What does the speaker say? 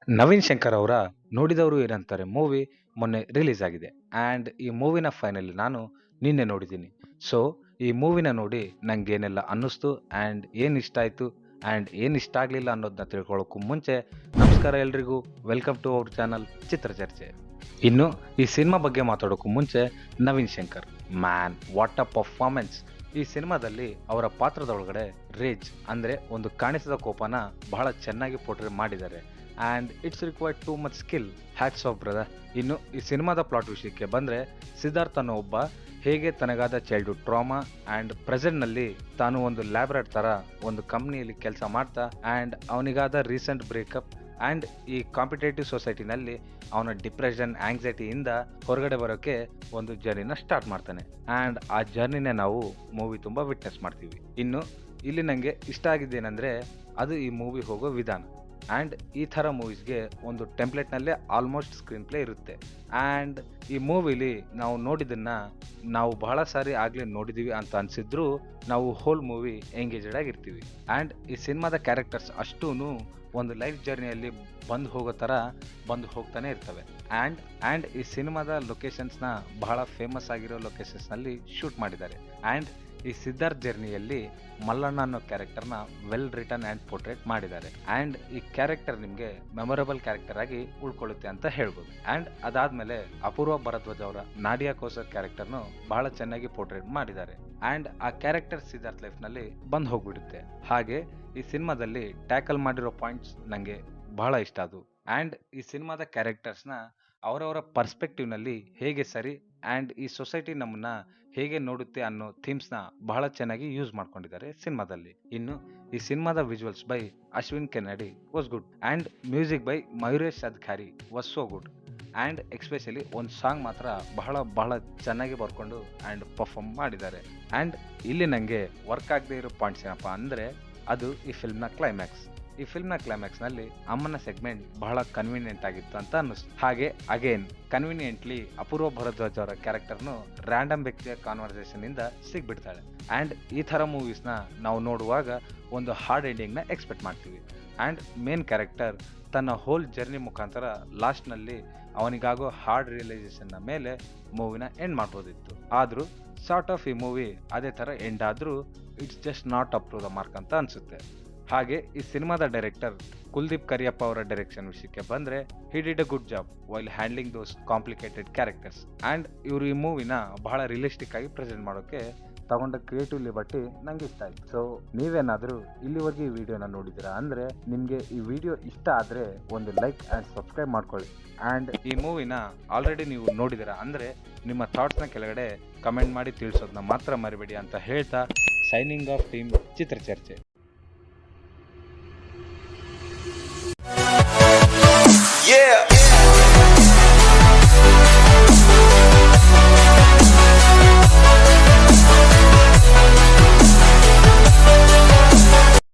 ನವೀನ್ ಶಂಕರ್ ಅವರ ನೋಡಿದವರು ಏನಂತಾರೆ ಮೂವಿ ಮೊನ್ನೆ ರಿಲೀಸ್ ಆಗಿದೆ. ಆ್ಯಂಡ್ ಈ ಮೂವಿನ ಫೈನಲಿ ನಾನು ನಿನ್ನೆ ನೋಡಿದ್ದೀನಿ. ಸೊ ಈ ಮೂವಿನ ನೋಡಿ ನಂಗೆ ಏನೆಲ್ಲ ಅನ್ನಿಸ್ತು ಆ್ಯಂಡ್ ಏನು ಇಷ್ಟ ಆಯಿತು ಆ್ಯಂಡ್ ಏನು ಇಷ್ಟ ಆಗಲಿಲ್ಲ ಅನ್ನೋದನ್ನ ತಿಳ್ಕೊಳ್ಳೋಕ್ಕೂ ಮುಂಚೆ ನಮಸ್ಕಾರ ಎಲ್ರಿಗೂ, ವೆಲ್ಕಮ್ ಟು ಅವರ್ ಚಾನಲ್ ಚಿತ್ರಚರ್ಚೆ. ಇನ್ನು ಈ ಸಿನಿಮಾ ಬಗ್ಗೆ ಮಾತಾಡೋಕ್ಕೂ ಮುಂಚೆ Naveen Shankar man what a performance. ಈ ಸಿನಿಮಾದಲ್ಲಿ ಅವರ ಪಾತ್ರದೊಳಗಡೆ ರೇಜ್ ಅಂದರೆ ಒಂದು ಕಾಣಿಸದ ಕೋಪನ ಬಹಳ ಚೆನ್ನಾಗಿ ಪೋರ್ಟ್ರೇ ಮಾಡಿದ್ದಾರೆ. And it's required too much skill. Hats off brother. ಇನ್ನು ಈ ಸಿನಿಮಾದ ಪ್ಲಾಟ್ ವಿಷಯಕ್ಕೆ ಬಂದರೆ, ಸಿದ್ಧಾರ್ಥ್ ಅನ್ನೋ ಒಬ್ಬ ಹೇಗೆ ತನಗಾದ ಚೈಲ್ಡ್ಹುಡ್ ಟ್ರಾಮಾ ಆ್ಯಂಡ್ ಪ್ರೆಸೆಂಟ್ನಲ್ಲಿ ತಾನು ಒಂದು ಲ್ಯಾಬ್ರೇಟ್ ಥರ ಒಂದು ಕಂಪ್ನಿಯಲ್ಲಿ ಕೆಲಸ ಮಾಡ್ತಾ ಆ್ಯಂಡ್ ಅವನಿಗಾದ ರೀಸೆಂಟ್ ಬ್ರೇಕಪ್ ಆ್ಯಂಡ್ ಈ ಕಾಂಪಿಟೇಟಿವ್ ಸೊಸೈಟಿನಲ್ಲಿ ಅವನ ಡಿಪ್ರೆಷನ್ ಆಂಗ್ಸೈಟಿಯಿಂದ ಹೊರಗಡೆ ಬರೋಕ್ಕೆ ಒಂದು ಜರ್ನಿನ ಸ್ಟಾರ್ಟ್ ಮಾಡ್ತಾನೆ. ಆ್ಯಂಡ್ ಆ ಜರ್ನಿನೇ ನಾವು ಮೂವಿ ತುಂಬ ವಿಟ್ನೆಸ್ ಮಾಡ್ತೀವಿ. ಇನ್ನು ಇಲ್ಲಿ ನನಗೆ ಇಷ್ಟ ಆಗಿದ್ದೇನೆಂದರೆ ಅದು ಈ ಮೂವಿ ಹೋಗೋ ವಿಧಾನ. ಆ್ಯಂಡ್ ಈ ಥರ ಮೂವೀಸ್ಗೆ ಒಂದು ಟೆಂಪ್ಲೇಟ್ನಲ್ಲೇ ಆಲ್ಮೋಸ್ಟ್ ಸ್ಕ್ರೀನ್ ಪ್ಲೇ ಇರುತ್ತೆ. ಆ್ಯಂಡ್ ಈ ಮೂವಿಲಿ ನಾವು ನೋಡಿದ್ದನ್ನು ನಾವು ಬಹಳ ಸಾರಿ ಆಗಲೇ ನೋಡಿದ್ದೀವಿ ಅಂತ ಅನಿಸಿದ್ರೂ ನಾವು ಹೋಲ್ ಮೂವಿ ಎಂಗೇಜೆಡ್ ಆಗಿರ್ತೀವಿ. ಆ್ಯಂಡ್ ಈ ಸಿನಿಮಾದ ಕ್ಯಾರೆಕ್ಟರ್ಸ್ ಅಷ್ಟೂ ಒಂದು ಲೈಫ್ ಜರ್ನಿಯಲ್ಲಿ ಬಂದು ಹೋಗೋ ಥರ ಬಂದು ಹೋಗ್ತಾನೆ ಇರ್ತವೆ. ಆ್ಯಂಡ್ ಈ ಸಿನಿಮಾದ ಲೊಕೇಶನ್ಸ್ನ ಬಹಳ ಫೇಮಸ್ ಆಗಿರೋ ಲೊಕೇಶನ್ಸ್ನಲ್ಲಿ ಶೂಟ್ ಮಾಡಿದ್ದಾರೆ. ಆ್ಯಂಡ್ ಈ ಸಿದ್ಧಾರ್ಥ್ ಜರ್ನಿಯಲ್ಲಿ ಮಲ್ಲಣ್ಣ ಅನ್ನೋ ಕ್ಯಾರೆಕ್ಟರ್ನ ವೆಲ್ ರಿಟರ್ನ್ ಆ್ಯಂಡ್ ಪೋರ್ಟ್ರೇಟ್ ಮಾಡಿದ್ದಾರೆ. ಆ್ಯಂಡ್ ಈ ಕ್ಯಾರೆಕ್ಟರ್ ನಿಮಗೆ ಮೆಮೊರೇಬಲ್ ಕ್ಯಾರೆಕ್ಟರ್ ಆಗಿ ಉಳ್ಕೊಳ್ಳುತ್ತೆ ಅಂತ ಹೇಳ್ಬೋದು. ಆ್ಯಂಡ್ ಅದಾದಮೇಲೆ ಅಪೂರ್ವ ಭರದ್ವಾಜ್ ಅವರ ನಾಡಿಯಾ ಕೋಸರ್ ಕ್ಯಾರೆಕ್ಟರ್ನು ಬಹಳ ಚೆನ್ನಾಗಿ ಪೋರ್ಟ್ರೇಟ್ ಮಾಡಿದ್ದಾರೆ. ಆ್ಯಂಡ್ ಆ ಕ್ಯಾರೆಕ್ಟರ್ ಸಿದ್ಧಾರ್ಥ್ ಲೈಫ್ನಲ್ಲಿ ಬಂದು ಹೋಗ್ಬಿಡುತ್ತೆ. ಹಾಗೆ ಈ ಸಿನಿಮಾದಲ್ಲಿ ಟ್ಯಾಕಲ್ ಮಾಡಿರೋ ಪಾಯಿಂಟ್ಸ್ ನನಗೆ ಬಹಳ ಇಷ್ಟ ಆದವು. ಆ್ಯಂಡ್ ಈ ಸಿನಿಮಾದ ಕ್ಯಾರೆಕ್ಟರ್ಸ್ನ ಅವರವರ ಪರ್ಸ್ಪೆಕ್ಟಿವ್ನಲ್ಲಿ ಹೇಗೆ ಸರಿ ಆ್ಯಂಡ್ ಈ ಸೊಸೈಟಿ ನಮ್ಮನ್ನ ಹೇಗೆ ನೋಡುತ್ತೆ ಅನ್ನೋ ಥೀಮ್ಸ್ನ ಬಹಳ ಚೆನ್ನಾಗಿ ಯೂಸ್ ಮಾಡ್ಕೊಂಡಿದ್ದಾರೆ ಸಿನಿಮಾದಲ್ಲಿ. ಇನ್ನು ಈ ಸಿನಿಮಾದ visuals by Ashwin Kennedy was good and music by Mayuresh Adhikari was so good. And especially ಒಂದು ಸಾಂಗ್ ಮಾತ್ರ ಬಹಳ ಚೆನ್ನಾಗಿ ಬರ್ಕೊಂಡು ಆ್ಯಂಡ್ ಪರ್ಫಾರ್ಮ್ ಮಾಡಿದ್ದಾರೆ. ಆ್ಯಂಡ್ ಇಲ್ಲಿ ನನಗೆ ವರ್ಕ್ ಆಗದೆ ಇರೋ ಪಾಯಿಂಟ್ಸ್ ಏನಪ್ಪ ಅಂದರೆ ಅದು ಈ ಫಿಲ್ಮ್ನ ಕ್ಲೈಮ್ಯಾಕ್ಸ್. ಈ ಫಿಲ್ಮ್ನ ಕ್ಲೈಮ್ಯಾಕ್ಸ್ನಲ್ಲಿ ಅಮ್ಮನ ಸೆಗ್ಮೆಂಟ್ ಬಹಳ ಕನ್ವೀನಿಯೆಂಟ್ ಆಗಿತ್ತು ಅಂತ ಅನ್ನಿಸ್ತು. ಹಾಗೆ ಅಗೇನ್ ಕನ್ವೀನಿಯೆಂಟ್ಲಿ ಅಪೂರ್ವ ಭರದ್ವಾಜ್ ಅವರ ಕ್ಯಾರೆಕ್ಟರ್ನು ರ್ಯಾಂಡಮ್ ವ್ಯಕ್ತಿಯ ಕಾನ್ವರ್ಸೇಷನಿಂದ ಸಿಗ್ಬಿಡ್ತಾಳೆ. ಆ್ಯಂಡ್ ಈ ಥರ ಮೂವೀಸ್ನ ನಾವು ನೋಡುವಾಗ ಒಂದು ಹಾರ್ಡ್ ಎಂಡಿಂಗ್ನ ಎಕ್ಸ್ಪೆಕ್ಟ್ ಮಾಡ್ತೀವಿ. ಆ್ಯಂಡ್ ಮೇನ್ ಕ್ಯಾರೆಕ್ಟರ್ ತನ್ನ ಹೋಲ್ ಜರ್ನಿ ಮುಖಾಂತರ ಲಾಸ್ಟ್ನಲ್ಲಿ ಅವನಿಗಾಗೋ ಹಾರ್ಡ್ ರಿಯಲೈಸೇಷನ್ನ ಮೇಲೆ ಮೂವಿನ ಎಂಡ್ ಮಾಡ್ಬೋದಿತ್ತು. ಆದರೂ ಸಾರ್ಟ್ ಆಫ್ ಈ ಮೂವಿ ಅದೇ ಥರ ಎಂಡ್ ಆದರೂ it's just not up to the mark ಅಂತ ಅನಿಸುತ್ತೆ. ಹಾಗೆ ಈ ಸಿನಿಮಾದ ಡೈರೆಕ್ಟರ್ ಕುಲ್ದೀಪ್ ಕರಿಯಪ್ಪ ಅವರ ಡೈರೆಕ್ಷನ್ ವಿಷಯಕ್ಕೆ ಬಂದರೆ, he did a good job while handling those complicated characters. And ಇವರು ಈ ಮೂವಿನ ಬಹಳ ರಿಯಲಿಸ್ಟಿಕ್ ಆಗಿ ಪ್ರೆಸೆಂಟ್ ಮಾಡೋಕ್ಕೆ ತಗೊಂಡ ಕ್ರಿಯೇಟಿವ್ ಲಿಬರ್ಟಿ ನಂಗೆ ಇಷ್ಟ ಆಯಿತು. ಸೊ ನೀವೇನಾದರೂ ಇಲ್ಲಿವರೆಗೆ ಈ ವಿಡಿಯೋನ ನೋಡಿದ್ದೀರಾ ಅಂದರೆ ನಿಮಗೆ ಈ ವಿಡಿಯೋ ಇಷ್ಟ ಆದರೆ ಒಂದು ಲೈಕ್ ಆ್ಯಂಡ್ ಸಬ್ಸ್ಕ್ರೈಬ್ ಮಾಡ್ಕೊಳ್ಳಿ. ಆ್ಯಂಡ್ ಈ ಮೂವಿನ ಆಲ್ರೆಡಿ ನೀವು ನೋಡಿದ್ದೀರಾ ಅಂದರೆ ನಿಮ್ಮ ಥಾಟ್ಸ್ನ ಕೆಳಗಡೆ ಕಮೆಂಟ್ ಮಾಡಿ ತಿಳಿಸೋದನ್ನ ಮಾತ್ರ ಮರಿಬೇಡಿ ಅಂತ ಹೇಳ್ತಾ, ಸೈನಿಂಗ್ ಆಫ್ ಟೀಮ್ ಚಿತ್ರಚರ್ಚೆ.